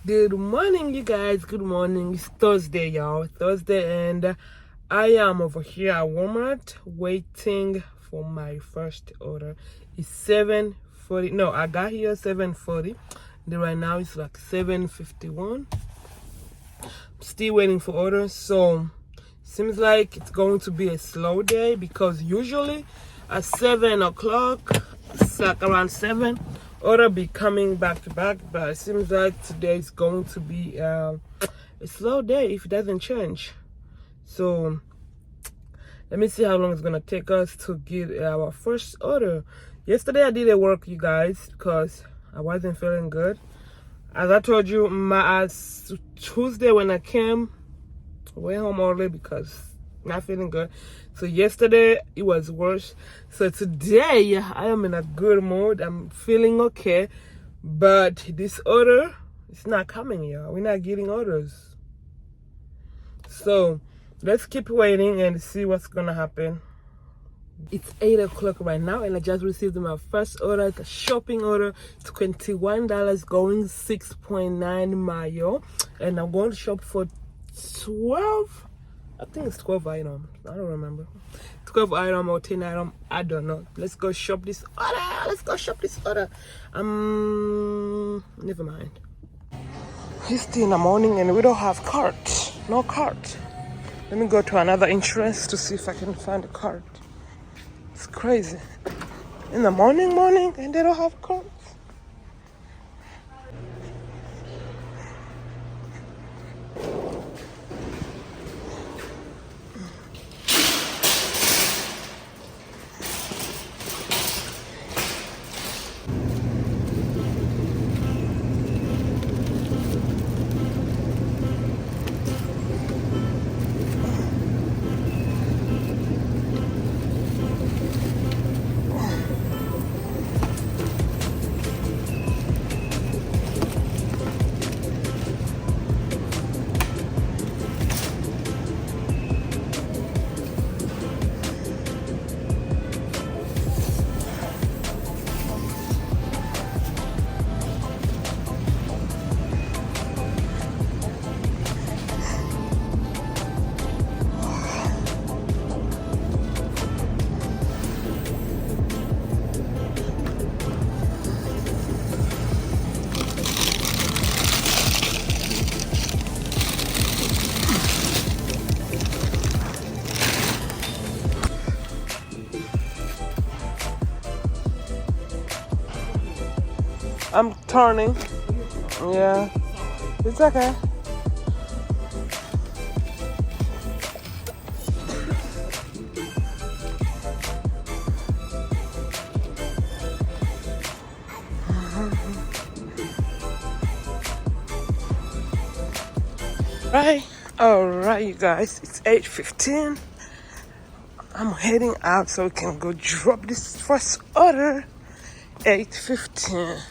Good morning, you guys. Good morning. It's Thursday, y'all. Thursday, and I am over here at Walmart waiting for my first order. It's 7:40. No, I got here 7:40. Then right now it's like 7:51. Still waiting for orders. So seems like it's going to be a slow day because usually at 7 o'clock, it's like around 7. Order be coming back to back, but it seems like today is going to be a slow day if it doesn't change. So let me see how long it's gonna take us to get our first order. Yesterday I didn't work, you guys, because I wasn't feeling good. As I told you, Tuesday when I came, I went home early because not feeling good. So yesterday it was worse. So today I am in a good mood. I'm feeling okay, but this order it's not coming, y'all. We're not getting orders. So let's keep waiting and see what's gonna happen. It's 8 o'clock right now, and I just received my first order. It's a shopping order, $21, going 6.9 mile, and I'm going to shop for 12. I think it's 12 items. I don't remember. 12 items or 10 items. I don't know. Let's go shop this order. Let's go shop this order. Never mind. It's still in the morning and we don't have cart. No cart. Let me go to another entrance to see if I can find a cart. It's crazy. In the morning, and they don't have carts. I'm turning. Yeah, it's okay. All right, you guys. It's 8:15. I'm heading out so we can go drop this first order. 8:15.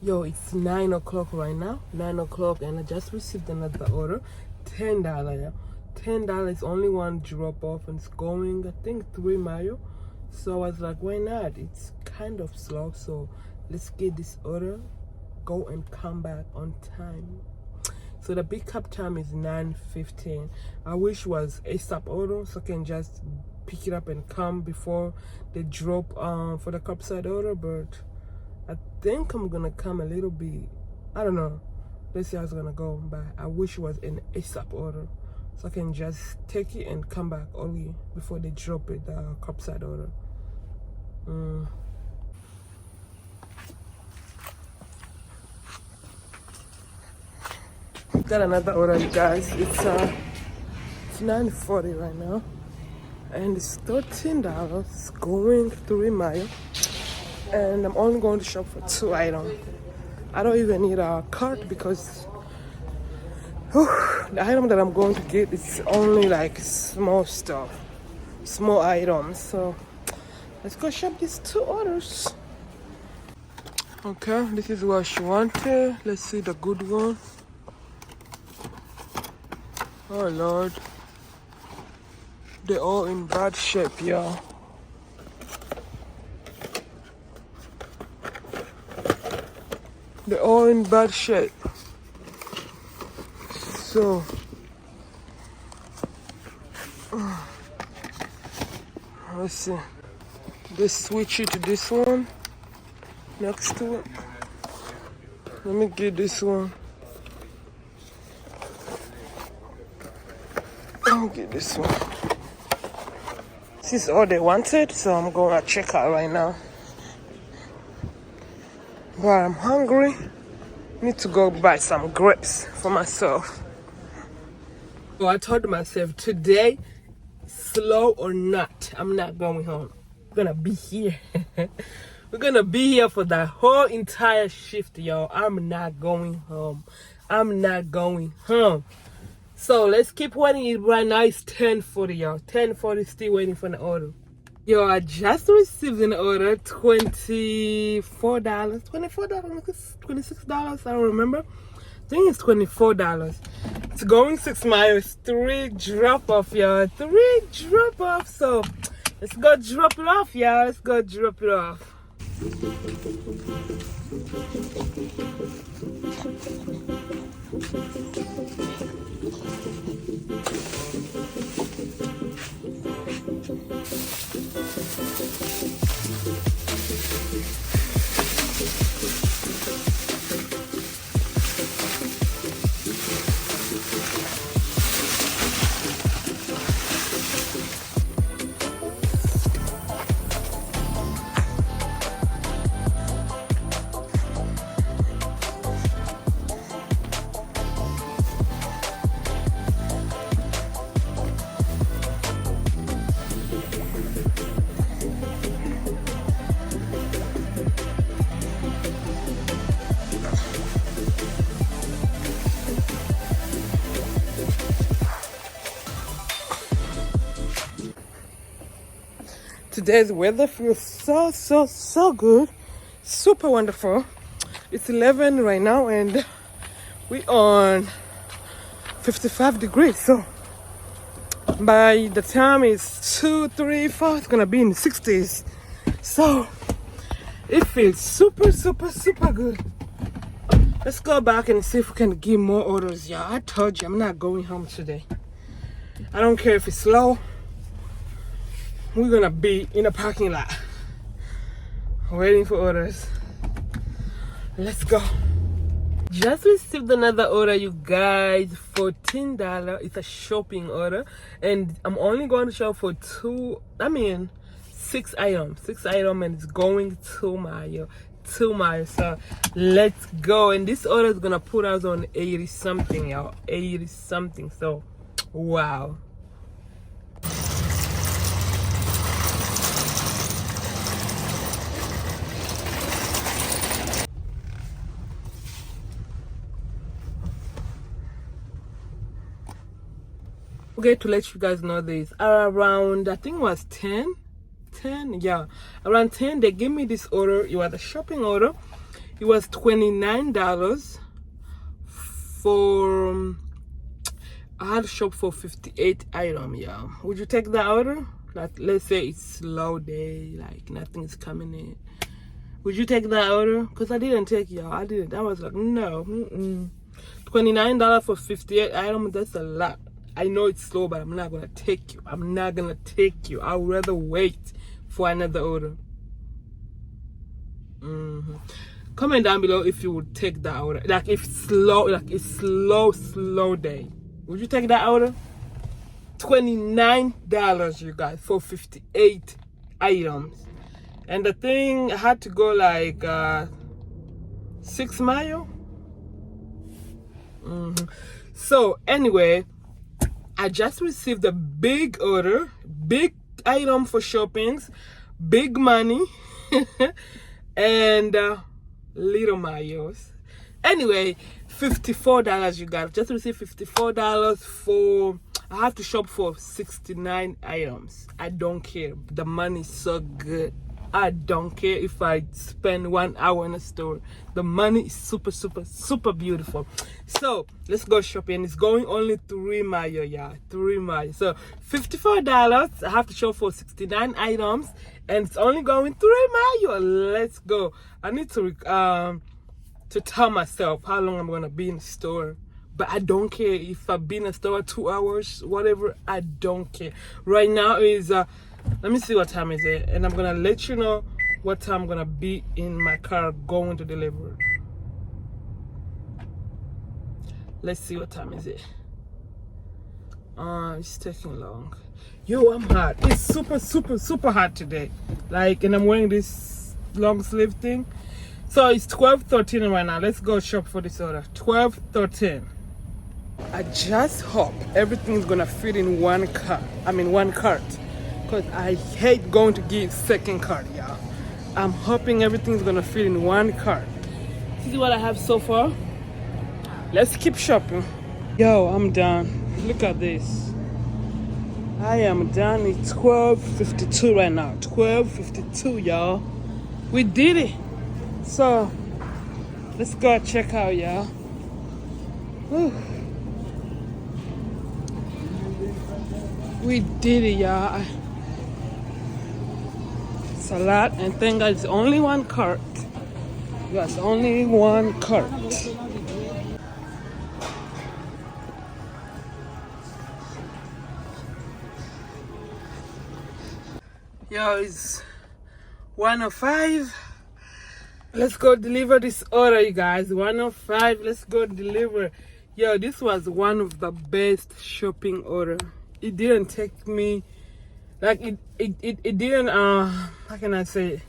Yo, it's 9 o'clock right now. 9 o'clock, and I just received another order. $10. $10, only one drop off, and it's going, I think, 3 miles. So I was like, why not? It's kind of slow, so let's get this order, go and come back on time. So the pickup time is 9:15. I wish it was ASAP order so I can just pick it up and come before they drop for the curbside order, but I think I'm gonna come a little bit. I don't know. Let's see how it's gonna go. But I wish it was an ASAP order so I can just take it and come back early before they drop it, the curbside order. Got another order, you guys. It's 9:40 right now, and it's $13 going 3 miles. And I'm only going to shop for 2 items. I don't even need a cart because the item that I'm going to get is only like small stuff, small items. So Let's go shop these 2 orders. Okay, this is what she wanted. Let's see the good one. Oh Lord, they're all in bad shape, y'all. They're all in bad shape. So let's see. Let's switch it to this one next to it. Let me get this one. I'll get this one. This is all they wanted, so I'm going to check out right now. But I'm hungry. Need to go buy some grapes for myself. So I told myself today, slow or not, I'm not going home. I'm gonna be here. We're gonna be here for the whole entire shift, y'all. I'm not going home. I'm not going home. So let's keep waiting. Right now it's 10:40, y'all. 10:40, still waiting for the order. Yo, I just received an order, $24, $26, I don't remember. I think it's $24. It's going 6 miles, 3 drop off, y'all. 3 drop off. So let's go drop it off, y'all. Let's go drop it off. Today's weather feels so good, super wonderful. It's 11 right now and we on 55 degrees, so by the time it's 2, 3, 4, it's gonna be in the 60s. So it feels super good. Let's go back and see if we can get more orders, y'all. I told you I'm not going home today. I don't care if it's slow. We're gonna be in a parking lot waiting for orders. Let's go. Just received another order, you guys. $14. It's a shopping order and I'm only going to shop for 6 items. 6 items and it's going 2 miles. 2 miles. So let's go. And this order is gonna put us on 80 something, y'all. 80 something. So wow. Okay, to let you guys know this, around I think it was 10, yeah, around 10 they gave me this order. It was a shopping order. It was $29 for I had to shop for 58 items. Yeah, would you take that order? Like, let's say it's slow day, like nothing's coming in. Would you take that order? Because I didn't take, y'all. I didn't. I was like, no. $29 for 58 items, that's a lot. I know it's slow, but I'm not gonna take you. I'm not gonna take you. I'd rather wait for another order. Comment down below if you would take that order. Like if slow, like it's slow day. Would you take that order? $29, you guys, for 58 items. And the thing, I had to go like 6 miles. So anyway, I just received a big order, big item for shoppings, big money, and little miles. Anyway, $54, you guys. Just received $54 for I have to shop for 69 items. I don't care. The money is so good. I don't care if I spend 1 hour in a store. The money is super, super, super beautiful. So let's go shopping. It's going only 3 miles, yeah, 3 miles. So $54. I have to shop for 69 items, and it's only going 3 miles. Let's go. I need to tell myself how long I'm gonna be in the store. But I don't care if I've been in the store 2 hours, whatever. I don't care. Right now is let me see what time is it, and I'm gonna let you know what time I'm gonna be in my car going to deliver. Let's see what time is it. It's taking long. Yo, I'm hot. It's super, super, super hot today. Like, and I'm wearing this long sleeve thing. So it's 12:13 right now. Let's go shop for this order. 12:13. I just hope everything's gonna fit in one cart. One cart. Because I hate going to get second cart, y'all. I'm hoping everything's gonna fit in one cart. See what I have so far? Let's keep shopping. Yo, I'm done. Look at this. I am done. It's 12:52 right now. 12:52, y'all. We did it. So, let's go check out, y'all. Whew. We did it, y'all. It's a lot, and thank God it's only one cart. Yes, only one cart. Yo, it's 1:05. Let's go deliver this order, you guys. 1:05. Let's go deliver. Yo, this was one of the best shopping order. It didn't take me, like, it didn't, how can I say it?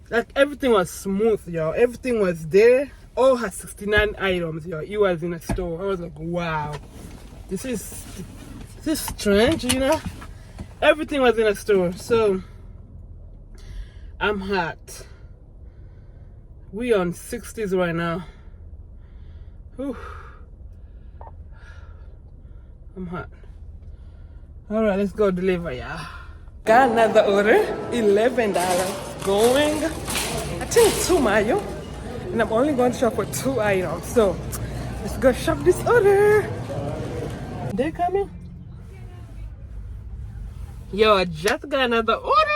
Like, everything was smooth, y'all. Everything was there. All had 69 items, y'all. It was in a store. I was like, wow. This is strange, you know? Everything was in a store. So, I'm hot. We on 60s right now. Whew. I'm hot. All right, let's go deliver, y'all. Got another order, $11. Going, I think 2 miles. And I'm only going to shop for 2 items. So, let's go shop this order. They coming? Yo, I just got another order.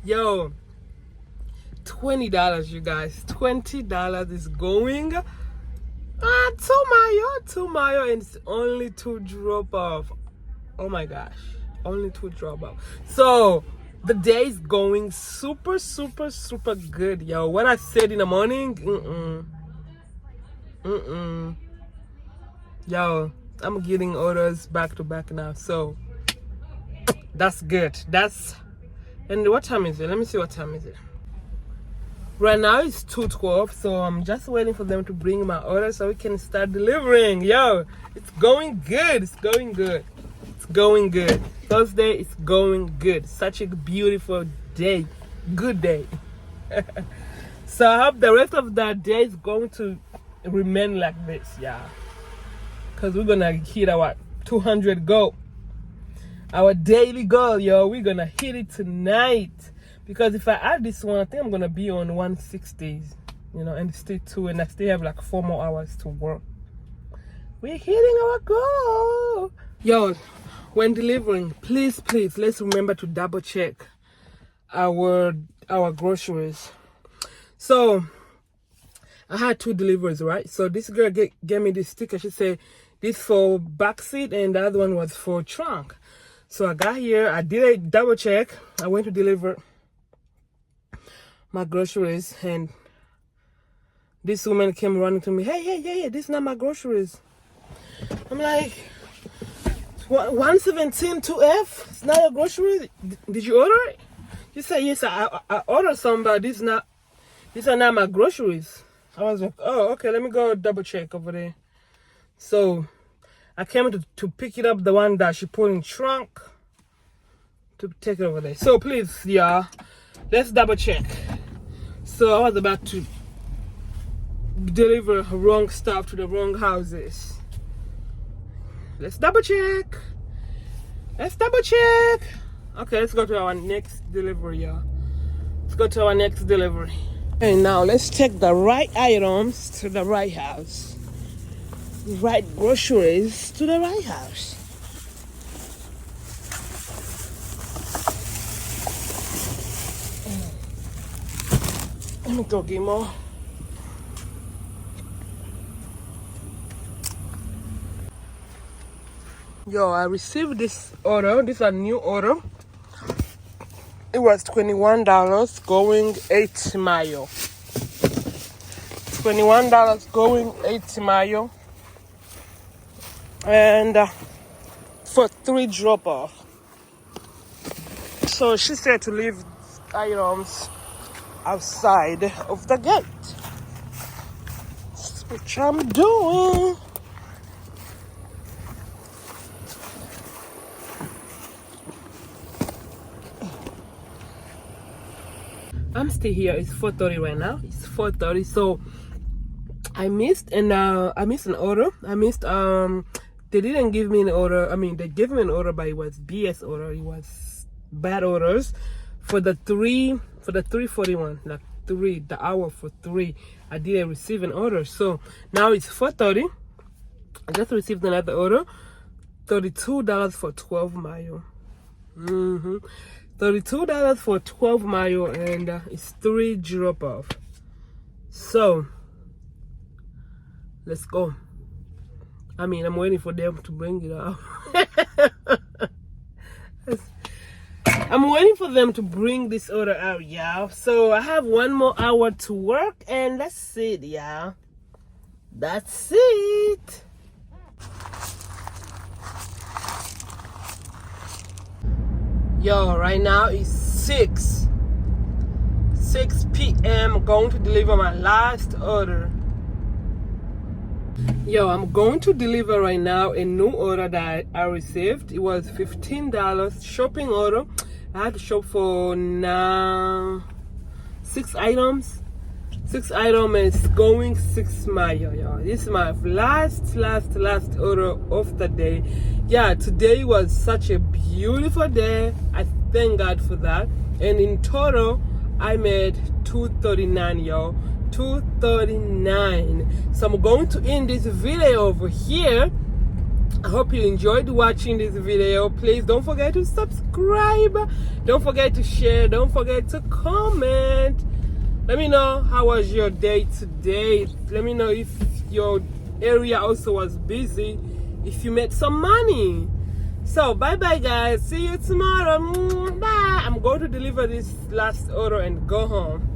Yo, $20, you guys. $20 is going. 2 miles, and it's only 2 drop off. Oh my gosh, only 2 drop off. So the day is going super, super, super good, yo. What I said in the morning, yo, I'm getting orders back to back now, so that's good. And what time is it? Let me see what time is it. Right now it's 2:12, so I'm just waiting for them to bring my order so we can start delivering. Yo, it's going good. It's going good. It's going good. Thursday, it's going good. Such a beautiful day. Good day. So I hope the rest of the day is going to remain like this, yeah. Because we're going to hit our 200 goal. Our daily goal, yo. We're going to hit it tonight. Because if I add this one, I think I'm going to be on 160s, you know, and still 2, and I still have like 4 more hours to work. We're hitting our goal. Yo, when delivering, please, let's remember to double check our groceries. So, I had 2 deliveries, right? So this girl gave me this sticker. She said, this for back seat, and the other one was for trunk. So I got here, I did a double check. I went to deliver my groceries, and this woman came running to me. Hey, this is not my groceries. I'm like, 117 2F? It's not your groceries? Did you order it? She said, yes, I ordered some, but these are not my groceries. I was like, oh, okay, let me go double check over there. So I came to pick it up, the one that she put in trunk, to take it over there. So please, y'all, let's double check. So I was about to deliver wrong stuff to the wrong houses. Let's double check. Okay, let's go to our next delivery, y'all. Let's go to our next delivery. And now let's take the right items to the right house. Right groceries to the right house. Let me go get more. Yo, I received this order. This is a new order. It was $21 going 8 mile. $21 going 8 mile. And for 3 drop-off. So she said to leave items outside of the gate. That's what I'm doing. I'm still here. It's 4:30 right now. It's 4:30. So I missed an order. They didn't give me an order. I mean, they gave me an order, but it was BS order. It was bad orders for the 3:41, like the hour for 3. I didn't receive an order. So now it's 4:30. I just received another order. $32 for 12 mile. $32 for 12 mile, and it's 3 drop off. So let's go. I mean, I'm waiting for them to bring it out. I'm waiting for them to bring this order out, y'all. So I have 1 more hour to work, and that's it, y'all. That's it. Yo, right now it's 6 p.m. I'm going to deliver my last order. Yo, I'm going to deliver right now a new order that I received. It was $15 shopping order. I had to shop for now 6 items. 6 items is going 6 miles, y'all. This is my last order of the day. Yeah, today was such a beautiful day. I thank God for that. And in total, I made $239, y'all. $239. So I'm going to end this video over here. I hope you enjoyed watching this video. Please don't forget to subscribe. Don't forget to share. Don't forget to comment. Let me know how was your day today. Let me know if your area also was busy, if you made some money. So bye bye guys, see you tomorrow. Bye. I'm going to deliver this last order and go home.